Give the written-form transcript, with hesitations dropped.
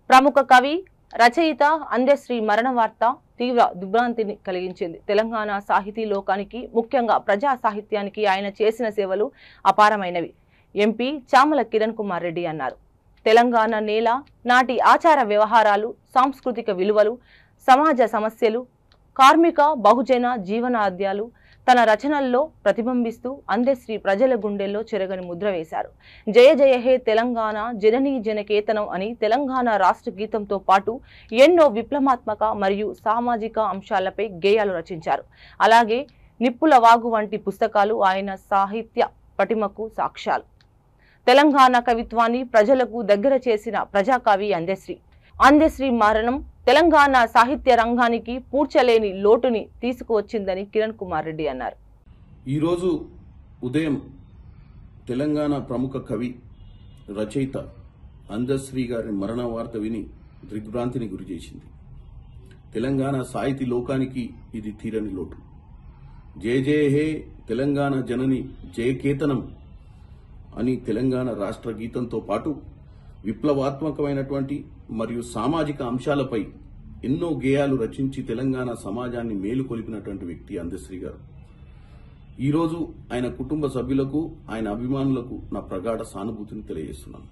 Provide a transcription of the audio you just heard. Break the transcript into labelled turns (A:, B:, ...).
A: ప్రముఖ కవి రచయిత అందశ్రీ మరణ వార్త తీవ్ర దిగ్భ్రాంతిని కలిగించింది. తెలంగాణ సాహితీ లోకానికి ముఖ్యంగా ప్రజా సాహిత్యానికి ఆయన చేసిన సేవలు అపారమైనవి. ఎంపీ చామల కిరణ్ కుమార్ రెడ్డి అన్నారు. తెలంగాణ నేల నాటి ఆచార వ్యవహారాలు, సాంస్కృతిక విలువలు, సమాజ సమస్యలు, కార్మిక బహుజన జీవనాద్యాలు తన రచనల్లో ప్రతిబింబిస్తూ అందశ్రీ ప్రజల గుండెల్లో చెరగని ముద్ర వేశారు. జయ జయ హే తెలంగాణ జననీ జనకేతనం అని తెలంగాణ రాష్ట్ర గీతంతో పాటు ఎన్నో విప్లవాత్మక మరియు సామాజిక అంశాలపై గేయాలు రచించారు. అలాగే నిప్పుల వాగు వంటి పుస్తకాలు ఆయన సాహిత్య పటిమకు సాక్ష్యాలు. తెలంగాణ కవిత్వాన్ని ప్రజలకు దగ్గర చేసిన ప్రజాకవి అందశ్రీ మరణం తెలంగాణ సాహిత్య రంగానికి పూడ్చలేని లోటుని తీసుకువచ్చిందని కిరణ్ కుమార్ రెడ్డి అన్నారు.
B: ఈరోజు ఉదయం తెలంగాణ ప్రముఖ కవి రచయిత అందశ్రీ గారి మరణ వార్త విని దిగ్భ్రాంతిని గురిచేసింది. తెలంగాణ సాహితీ లోకానికి ఇది తీరని లోటు. జయ జయ హే తెలంగాణ జనని జయకేతనం అని తెలంగాణ రాష్ట్ర గీతంతో పాటు విప్లవాత్మకమైనటువంటి మరియు సామాజిక అంశాలపై ఎన్నో గేయాలు రచించి తెలంగాణ సమాజాన్ని మేలుకొలిపినటువంటి వ్యక్తి అందశ్రీ గారు. ఈరోజు ఆయన కుటుంబ సభ్యులకు, ఆయన అభిమానులకు నా ప్రగాఢ సానుభూతిని తెలియజేస్తున్నాను.